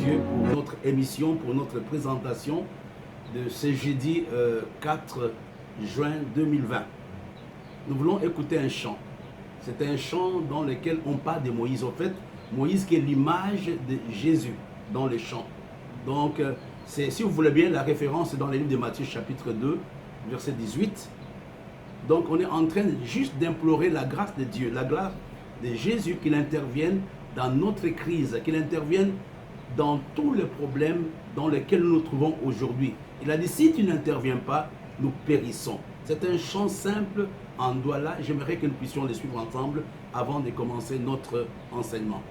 Dieu pour notre émission, pour notre présentation de ce jeudi 4 juin 2020. Nous voulons écouter un chant. C'est un chant dans lequel on parle de Moïse. En fait, Moïse qui est l'image de Jésus dans les chants. Donc, si vous voulez bien, la référence est dans le livre de Matthieu chapitre 2, verset 18. Donc, on est en train juste d'implorer la grâce de Dieu, la grâce de Jésus qu'il intervienne dans notre crise, qu'il intervienne dans tous les problèmes dans lesquels nous nous trouvons aujourd'hui. Il a dit, si tu n'interviens pas, nous périssons. C'est un chant simple en Douala. J'aimerais que nous puissions le suivre ensemble avant de commencer notre enseignement.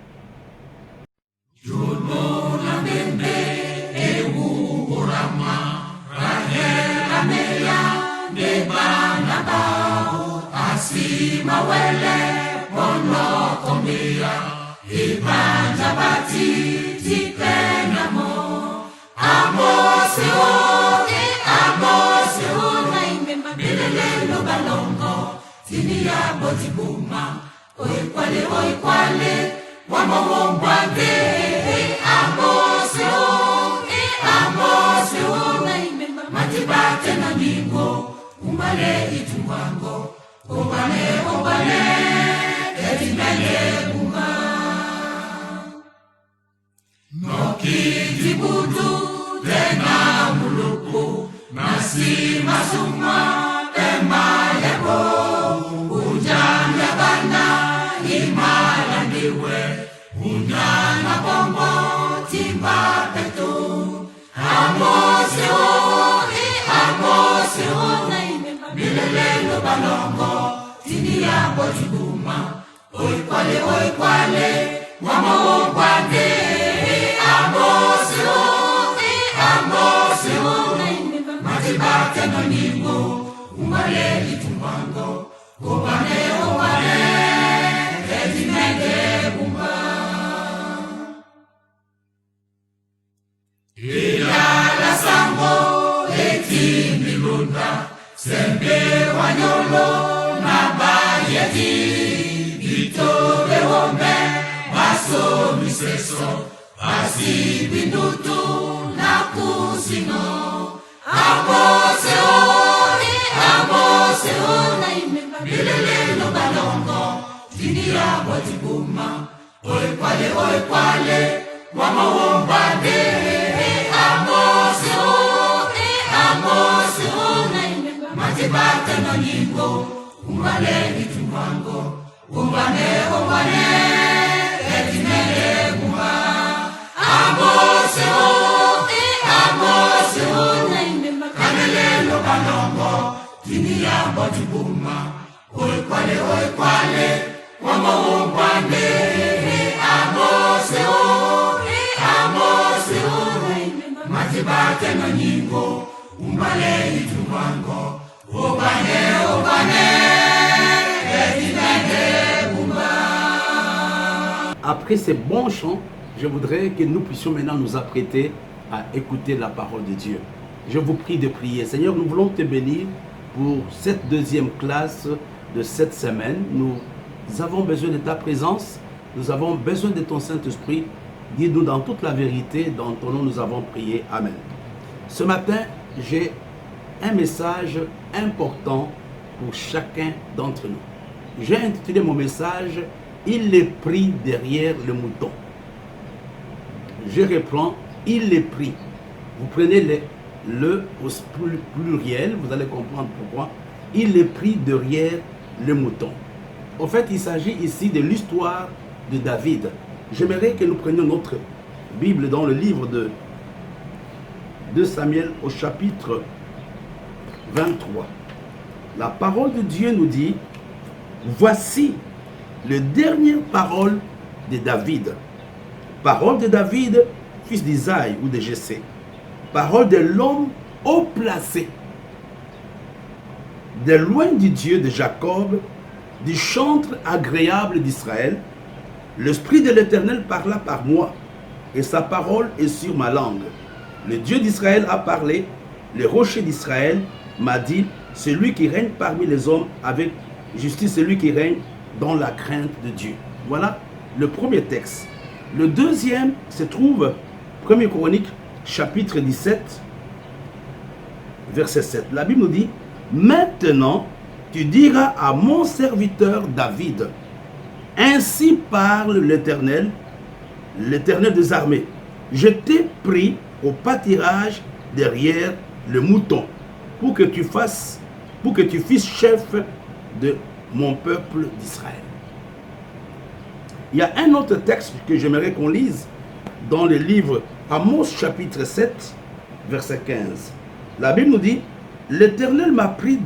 Après ces bons chants, je voudrais que nous puissions maintenant nous apprêter à écouter la parole de Dieu. Je vous prie de prier. Seigneur, nous voulons te bénir pour cette deuxième classe de cette semaine. Nous avons besoin de ta présence. Nous avons besoin de ton Saint-Esprit. Guide-nous dans toute la vérité. Dans ton nom, nous avons prié. Amen. Ce matin, j'ai un message important pour chacun d'entre nous. J'ai intitulé mon message « Il est pris derrière le mouton ». Je reprends « Il est pris ». Vous prenez le au pluriel, vous allez comprendre pourquoi. « Il est pris derrière le mouton ». En fait, il s'agit ici de l'histoire de David. J'aimerais que nous prenions notre Bible dans le livre de 2 Samuel au chapitre 23. La parole de Dieu nous dit, voici les dernières paroles de David. Parole de David, fils d'Isaïe ou de Jessé. Parole de l'homme haut placé. De loin du Dieu de Jacob, du chantre agréable d'Israël, l'Esprit de l'Éternel parla par moi, et sa parole est sur ma langue. Le Dieu d'Israël a parlé, le rocher d'Israël m'a dit, celui qui règne parmi les hommes avec justice, celui qui règne dans la crainte de Dieu. Voilà le premier texte. Le deuxième se trouve 1er Chronique, chapitre 17, verset 7. La Bible nous dit, maintenant, tu diras à mon serviteur David, ainsi parle l'Éternel, l'Éternel des armées. Je t'ai pris au pâturage derrière le mouton, pour que tu fusses chef de mon peuple d'Israël. Il y a un autre texte que j'aimerais qu'on lise dans le livre Amos chapitre 7, verset 15. La Bible nous dit, l'Éternel m'a pris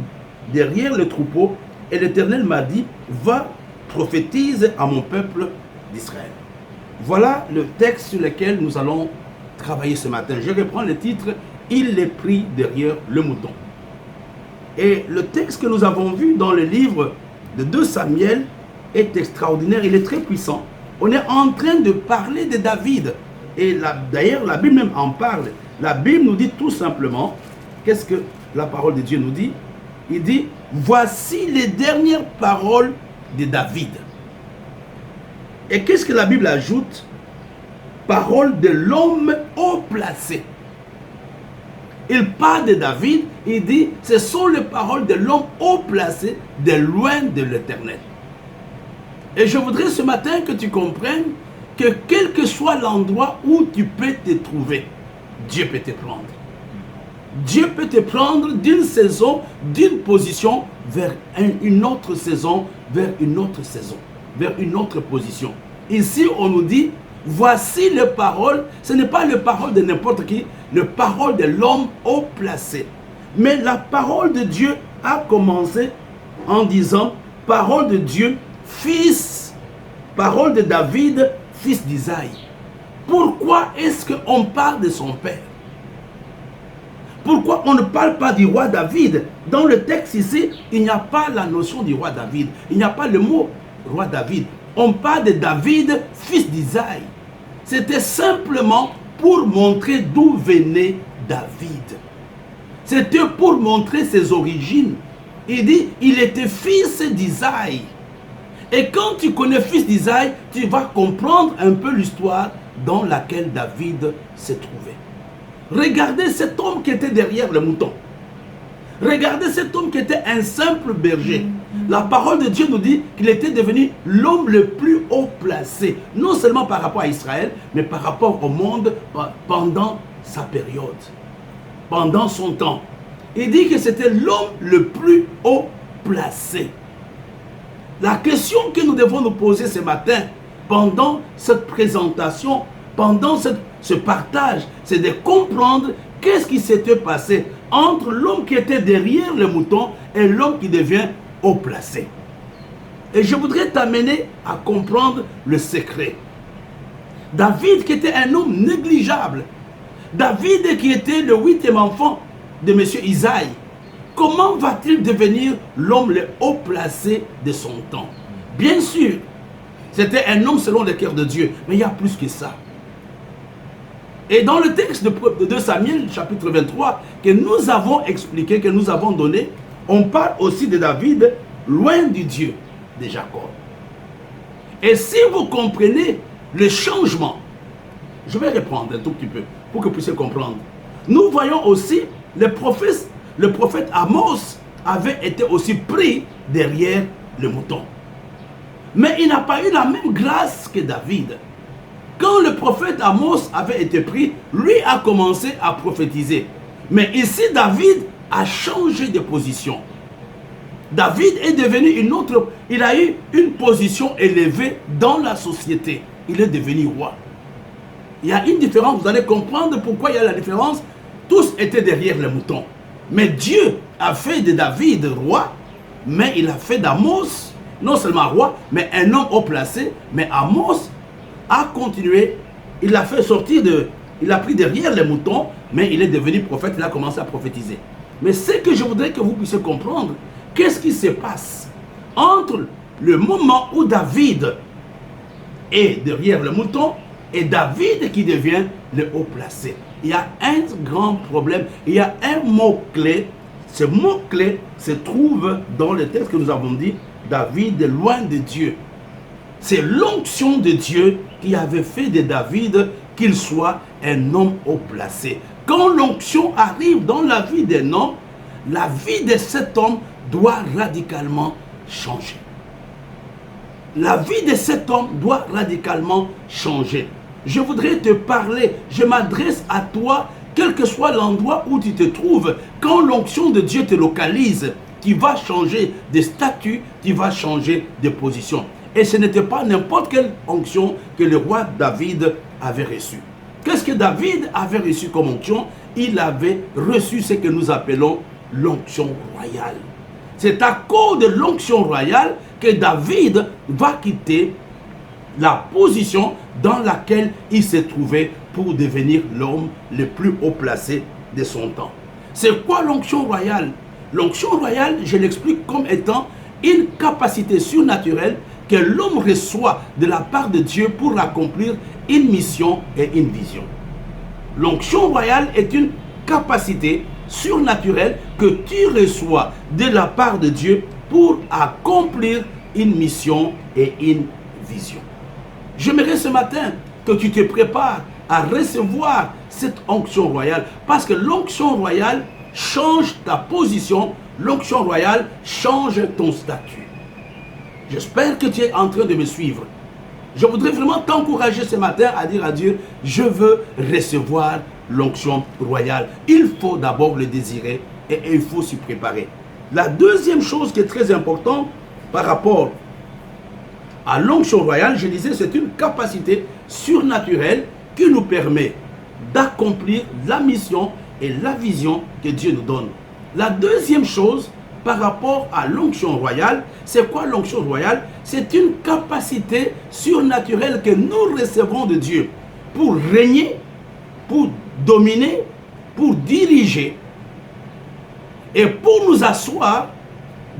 derrière le troupeau et l'Éternel m'a dit, va, prophétise à mon peuple d'Israël. Voilà le texte sur lequel nous allons travailler ce matin. Je reprends le titre, il est pris derrière le mouton. Et le texte que nous avons vu dans le livre de 2 Samuel est extraordinaire, il est très puissant. On est en train de parler de David. Et d'ailleurs, la Bible même en parle. La Bible nous dit tout simplement, qu'est-ce que la parole de Dieu nous dit? Il dit, voici les dernières paroles de David. Et qu'est-ce que la Bible ajoute? Parole de l'homme haut placé. Il parle de David, il dit, ce sont les paroles de l'homme haut placé, de loin de l'Éternel. Et je voudrais ce matin que tu comprennes que quel que soit l'endroit où tu peux te trouver, Dieu peut te prendre. Dieu peut te prendre d'une saison, d'une position vers une autre saison, vers une autre saison, vers une autre position. Ici, on nous dit, voici les paroles, ce n'est pas les paroles de n'importe qui, les paroles de l'homme haut placé. Mais la parole de Dieu a commencé en disant, parole de Dieu, fils, parole de David, fils d'Isaïe. Pourquoi est-ce qu'on parle de son père? Pourquoi on ne parle pas du roi David? Dans le texte ici, il n'y a pas la notion du roi David. Il n'y a pas le mot roi David. On parle de David, fils d'Isaïe. C'était simplement pour montrer d'où venait David. C'était pour montrer ses origines. Il dit, il était fils d'Isaïe. Et quand tu connais fils d'Isaïe, tu vas comprendre un peu l'histoire dans laquelle David se trouvait. Regardez cet homme qui était derrière le mouton. Regardez cet homme qui était un simple berger. La parole de Dieu nous dit qu'il était devenu l'homme le plus haut placé. Non seulement par rapport à Israël, mais par rapport au monde pendant sa période. Pendant son temps. Il dit que c'était l'homme le plus haut placé. La question que nous devons nous poser ce matin, pendant cette présentation, pendant ce partage, c'est de comprendre qu'est-ce qui s'était passé entre l'homme qui était derrière le mouton et l'homme qui devient haut placé. Et je voudrais t'amener à comprendre le secret. David qui était un homme négligeable, David qui était le 8e enfant de M. Isaïe, comment va-t-il devenir l'homme le haut placé de son temps? Bien sûr, c'était un homme selon le cœur de Dieu, mais il y a plus que ça. Et dans le texte de 2 Samuel, chapitre 23, que nous avons expliqué, que nous avons donné, on parle aussi de David, loin du Dieu de Jacob. Et si vous comprenez le changement, je vais reprendre un tout petit peu, pour que vous puissiez comprendre. Nous voyons aussi, le prophète Amos avait été aussi pris derrière le mouton. Mais il n'a pas eu la même grâce que David. Quand le prophète Amos avait été pris, lui a commencé à prophétiser. Mais ici, David a changé de position. David est devenu il a eu une position élevée dans la société. Il est devenu roi. Il y a une différence, vous allez comprendre pourquoi il y a la différence. Tous étaient derrière le mouton. Mais Dieu a fait de David roi, mais il a fait d'Amos, non seulement roi, mais un homme haut placé. Mais Amos a continué, il l'a fait sortir il a pris derrière les moutons, mais il est devenu prophète, il a commencé à prophétiser. Mais ce que je voudrais que vous puissiez comprendre, qu'est-ce qui se passe entre le moment où David est derrière le mouton et David qui devient le haut placé. Il y a un grand problème, il y a un mot-clé. Ce mot-clé se trouve dans le texte que nous avons dit, David est loin de Dieu. C'est l'onction de Dieu qui avait fait de David qu'il soit un homme haut placé. Quand l'onction arrive dans la vie d'un homme, la vie de cet homme doit radicalement changer. La vie de cet homme doit radicalement changer. Je voudrais te parler, je m'adresse à toi, quel que soit l'endroit où tu te trouves, quand l'onction de Dieu te localise, tu vas changer de statut, tu vas changer de position. Et ce n'était pas n'importe quelle onction que le roi David avait reçue. Qu'est-ce que David avait reçu comme onction? Il avait reçu ce que nous appelons l'onction royale. C'est à cause de l'onction royale que David va quitter la position dans laquelle il s'est trouvé pour devenir l'homme le plus haut placé de son temps. C'est quoi l'onction royale? L'onction royale, je l'explique comme étant une capacité surnaturelle que l'homme reçoit de la part de Dieu pour accomplir une mission et une vision. L'onction royale est une capacité surnaturelle que tu reçois de la part de Dieu pour accomplir une mission et une vision. J'aimerais ce matin que tu te prépares à recevoir cette onction royale, parce que l'onction royale change ta position, l'onction royale change ton statut. J'espère que tu es en train de me suivre. Je voudrais vraiment t'encourager ce matin à dire à Dieu, je veux recevoir l'onction royale. Il faut d'abord le désirer et il faut s'y préparer. La deuxième chose qui est très importante par rapport à l'onction royale, je disais, c'est une capacité surnaturelle qui nous permet d'accomplir la mission et la vision que Dieu nous donne. La deuxième chose par rapport à l'onction royale, c'est quoi l'onction royale? C'est une capacité surnaturelle que nous recevons de Dieu pour régner, pour dominer, pour diriger et pour nous asseoir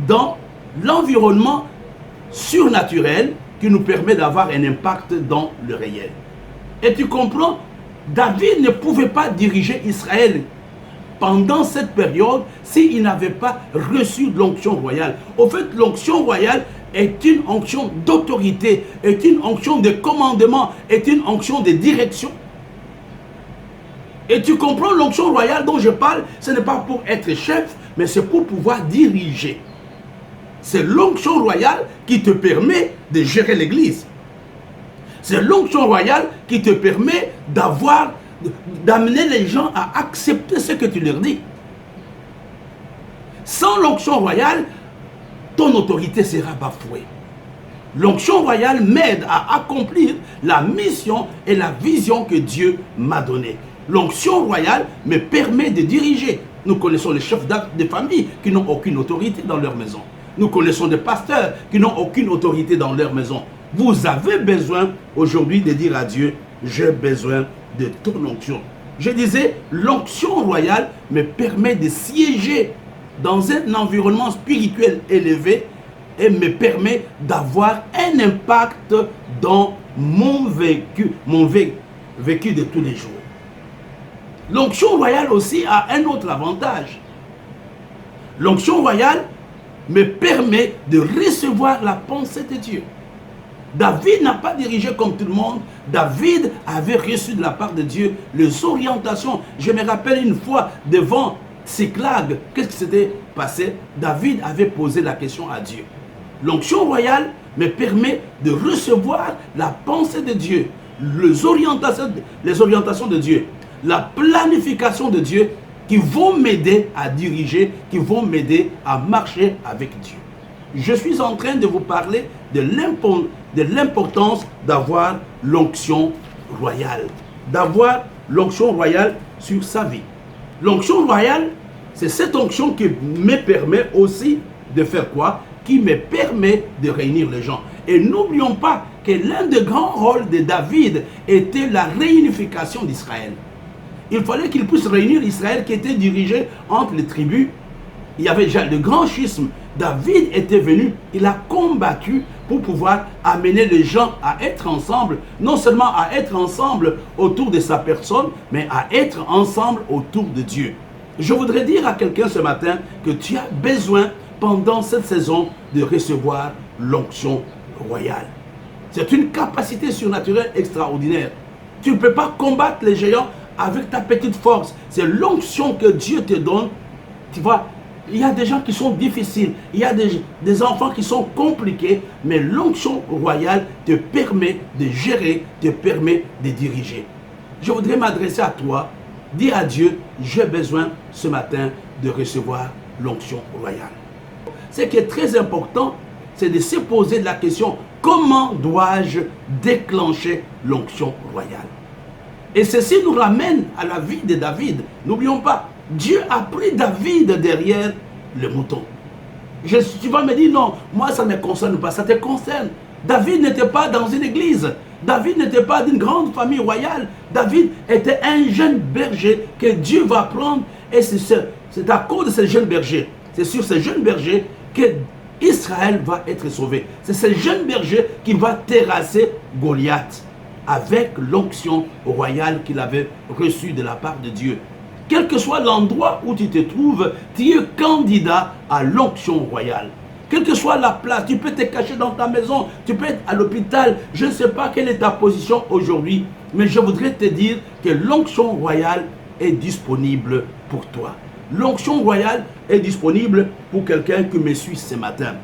dans l'environnement surnaturel qui nous permet d'avoir un impact dans le réel. Et tu comprends, David ne pouvait pas diriger Israël pendant cette période s'il n'avait pas reçu l'onction royale. Au fait, l'onction royale est une onction d'autorité, est une onction de commandement, est une onction de direction. Et tu comprends, l'onction royale dont je parle, ce n'est pas pour être chef, mais c'est pour pouvoir diriger. C'est l'onction royale qui te permet de gérer l'église. C'est l'onction royale qui te permet d'amener les gens à accepter ce que tu leur dis. Sans l'onction royale, ton autorité sera bafouée. L'onction royale m'aide à accomplir la mission et la vision que Dieu m'a donnée. L'onction royale me permet de diriger. Nous connaissons les chefs de famille qui n'ont aucune autorité dans leur maison. Nous connaissons des pasteurs qui n'ont aucune autorité dans leur maison. Vous avez besoin aujourd'hui de dire à Dieu, j'ai besoin de ton onction. Je disais, l'onction royale me permet de siéger dans un environnement spirituel élevé et me permet d'avoir un impact dans mon vécu de tous les jours. L'onction royale aussi a un autre avantage. L'onction royale me permet de recevoir la pensée de Dieu. David n'a pas dirigé comme tout le monde. David avait reçu de la part de Dieu les orientations. Je me rappelle une fois devant Siklag, qu'est-ce qui s'était passé? David avait posé la question à Dieu. L'onction royale me permet de recevoir la pensée de Dieu, les orientations de Dieu, la planification de Dieu qui vont m'aider à diriger, qui vont m'aider à marcher avec Dieu. Je suis en train de vous parler de l'importance d'avoir l'onction royale. D'avoir l'onction royale sur sa vie. L'onction royale, c'est cette onction qui me permet aussi de faire quoi? Qui me permet de réunir les gens. Et n'oublions pas que l'un des grands rôles de David était la réunification d'Israël. Il fallait qu'il puisse réunir Israël qui était dirigé entre les tribus. Il y avait déjà le grand schisme. David était venu, il a combattu pour pouvoir amener les gens à être ensemble, non seulement à être ensemble autour de sa personne, mais à être ensemble autour de Dieu. Je voudrais dire à quelqu'un ce matin que tu as besoin pendant cette saison de recevoir l'onction royale. C'est une capacité surnaturelle extraordinaire. Tu ne peux pas combattre les géants avec ta petite force. C'est l'onction que Dieu te donne. Tu vois, il y a des gens qui sont difficiles. Il y a des enfants qui sont compliqués. Mais l'onction royale te permet de gérer, te permet de diriger. Je voudrais m'adresser à toi. Dis à Dieu, j'ai besoin ce matin de recevoir l'onction royale. Ce qui est très important, c'est de se poser la question, comment dois-je déclencher l'onction royale? Et ceci nous ramène à la vie de David. N'oublions pas, Dieu a pris David derrière le mouton. Tu vas me dire, non, moi ça ne me concerne pas, ça te concerne. David n'était pas dans une église. David n'était pas d'une grande famille royale. David était un jeune berger que Dieu va prendre. Et c'est à cause de ce jeune berger, c'est sur ce jeune berger que Israël va être sauvé. C'est ce jeune berger qui va terrasser Goliath avec l'onction royale qu'il avait reçue de la part de Dieu. Quel que soit l'endroit où tu te trouves, tu es candidat à l'onction royale. Quelle que soit la place, tu peux te cacher dans ta maison, tu peux être à l'hôpital. Je ne sais pas quelle est ta position aujourd'hui, mais je voudrais te dire que l'onction royale est disponible pour toi. L'onction royale est disponible pour quelqu'un qui me suit ce matin.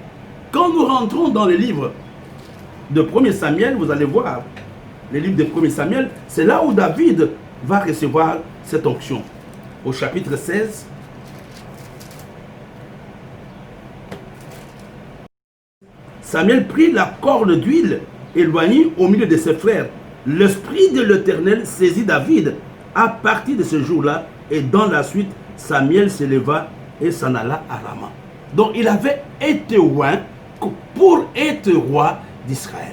Quand nous rentrons dans le livre de 1 Samuel, vous allez voir, le livre de 1 Samuel, c'est là où David va recevoir cette onction. Au chapitre 16, Samuel prit la corne d'huile éloignée au milieu de ses frères. L'esprit de l'Éternel saisit David à partir de ce jour-là, et dans la suite, Samuel se leva et s'en alla à Rama. Donc il avait été oint pour être roi d'Israël.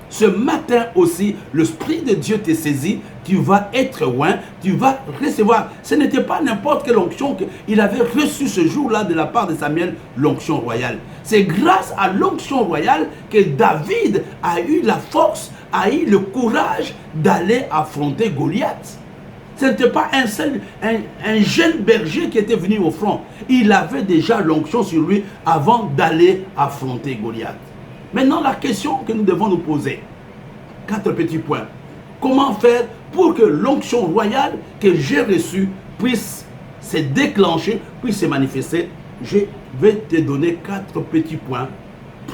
Ce matin aussi, l'Esprit de Dieu te saisit, tu vas être oint, tu vas recevoir. Ce n'était pas n'importe quelle onction qu'il avait reçue ce jour-là de la part de Samuel, l'onction royale. C'est grâce à l'onction royale que David a eu la force, a eu le courage d'aller affronter Goliath. Ce n'était pas un jeune berger qui était venu au front. Il avait déjà l'onction sur lui avant d'aller affronter Goliath. Maintenant, la question que nous devons nous poser, 4 petits points. Comment faire pour que l'onction royale que j'ai reçue puisse se déclencher, puisse se manifester? Je vais te donner 4 petits points.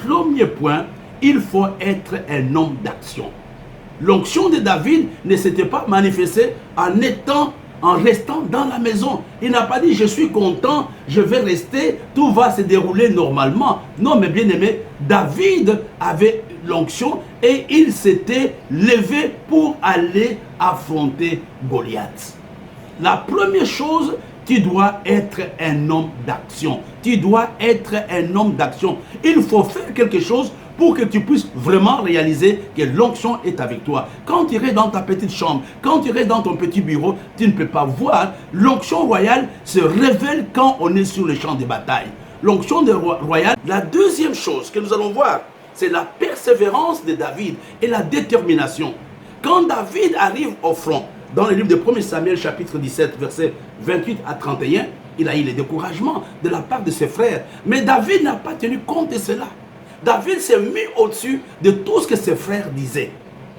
Premier point, il faut être un homme d'action. L'onction de David ne s'était pas manifestée en restant dans la maison. Il n'a pas dit, je suis content, je vais rester, tout va se dérouler normalement. Non, mais bien aimé, David avait l'onction et il s'était levé pour aller affronter Goliath. La première chose, tu dois être un homme d'action. Tu dois être un homme d'action. Il faut faire quelque chose pour que tu puisses vraiment réaliser que l'onction est avec toi. Quand tu restes dans ta petite chambre, quand tu restes dans ton petit bureau, tu ne peux pas voir. L'onction royale se révèle quand on est sur le champ de bataille. L'onction royale, la deuxième chose que nous allons voir, c'est la persévérance de David et la détermination. Quand David arrive au front, dans le livre de 1 Samuel chapitre 17, versets 28 à 31, il a eu le découragement de la part de ses frères. Mais David n'a pas tenu compte de cela. David s'est mis au-dessus de tout ce que ses frères disaient,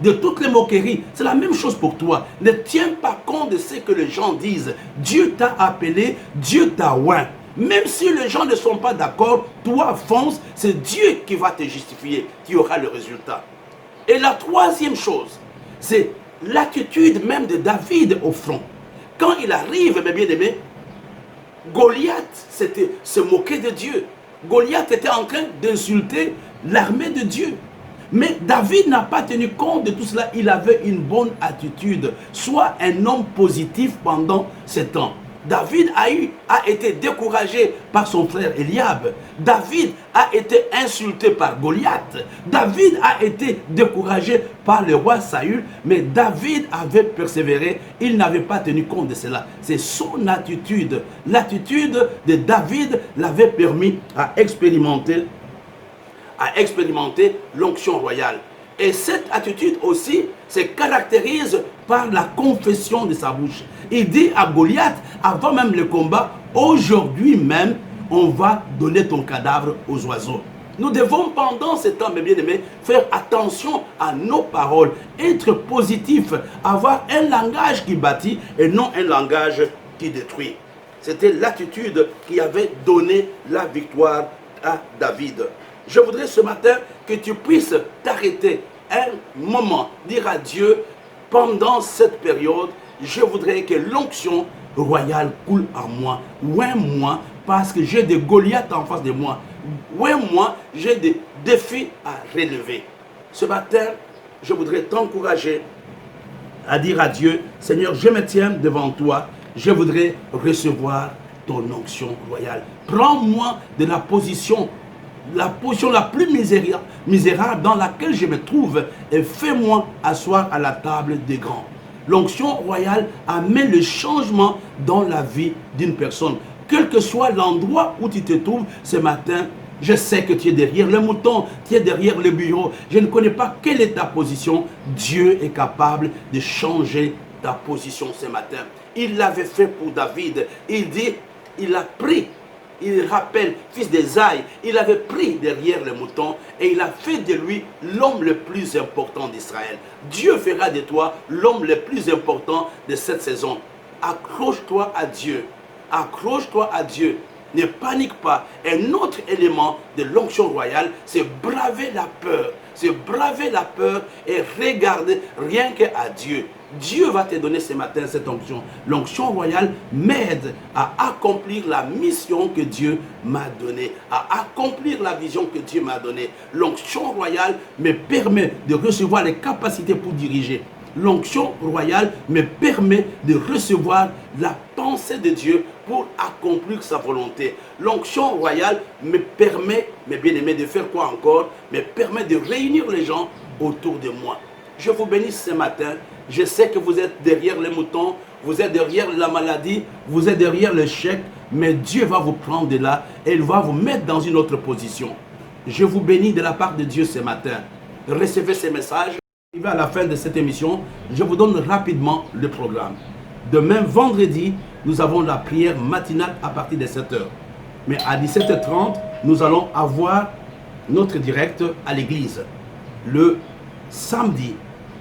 de toutes les moqueries. C'est la même chose pour toi. Ne tiens pas compte de ce que les gens disent. Dieu t'a appelé, Dieu t'a oint. Même si les gens ne sont pas d'accord, toi fonce, c'est Dieu qui va te justifier. Tu auras le résultat. Et la troisième chose, c'est l'attitude même de David au front. Quand il arrive, mes bien-aimés, Goliath se moquait de Dieu. Goliath était en train d'insulter l'armée de Dieu. Mais David n'a pas tenu compte de tout cela. Il avait une bonne attitude. Soit un homme positif pendant ce temps. David a été découragé par son frère Eliab. David a été insulté par Goliath. David a été découragé par le roi Saül. Mais David avait persévéré. Il n'avait pas tenu compte de cela. C'est son attitude. L'attitude de David l'avait permis à expérimenter l'onction royale. Et cette attitude aussi se caractérise par la confession de sa bouche. Il dit à Goliath, avant même le combat, aujourd'hui même, on va donner ton cadavre aux oiseaux. Nous devons pendant ce temps, mes bien-aimés, faire attention à nos paroles, être positif, avoir un langage qui bâtit et non un langage qui détruit. C'était l'attitude qui avait donné la victoire à David. Je voudrais ce matin que tu puisses t'arrêter un moment, dire à Dieu, pendant cette période, je voudrais que l'onction royale coule en moi. Ouais, moi, parce que j'ai des Goliaths en face de moi. Ouais, moi, j'ai des défis à relever. Ce matin, je voudrais t'encourager à dire à Dieu, Seigneur, je me tiens devant toi, je voudrais recevoir ton onction royale. Prends-moi de la position la plus misérable dans laquelle je me trouve et fais-moi asseoir à la table des grands. L'onction royale amène le changement dans la vie d'une personne. Quel que soit l'endroit où tu te trouves ce matin, je sais que tu es derrière le mouton, tu es derrière le bureau. Je ne connais pas quelle est ta position. Dieu est capable de changer ta position ce matin. Il l'avait fait pour David. Il dit, il a pris. Il rappelle, fils d'Ésaïe, il avait pris derrière le mouton et il a fait de lui l'homme le plus important d'Israël. Dieu fera de toi l'homme le plus important de cette saison. Accroche-toi à Dieu. Accroche-toi à Dieu. Ne panique pas. Un autre élément de l'onction royale, c'est braver la peur. C'est braver la peur et regarder rien qu'à Dieu. Dieu va te donner ce matin cette onction. L'onction royale m'aide à accomplir la mission que Dieu m'a donnée, à accomplir la vision que Dieu m'a donnée. L'onction royale me permet de recevoir les capacités pour diriger. L'onction royale me permet de recevoir la pensée de Dieu pour accomplir sa volonté. L'onction royale me permet, mes bien-aimés, de faire quoi encore? Me permet de réunir les gens autour de moi. Je vous bénis ce matin. Je sais que vous êtes derrière les moutons, vous êtes derrière la maladie, vous êtes derrière le chèque, mais Dieu va vous prendre de là et il va vous mettre dans une autre position. Je vous bénis de la part de Dieu ce matin. Recevez ces messages. À la fin de cette émission, je vous donne rapidement le programme. Demain, vendredi, nous avons la prière matinale à partir de 7h. Mais à 17h30, nous allons avoir notre direct à l'église. Le samedi,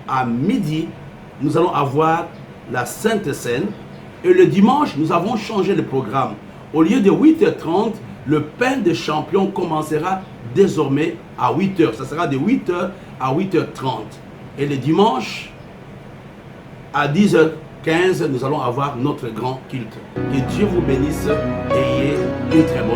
à midi, nous allons avoir la Sainte Seine. Et le dimanche, nous avons changé le programme. Au lieu de 8h30, le pain de champion commencera désormais à 8h. Ça sera de 8h à 8h30. Et le dimanche, à 10h15, nous allons avoir notre grand culte. Que Dieu vous bénisse et ayez une très bonne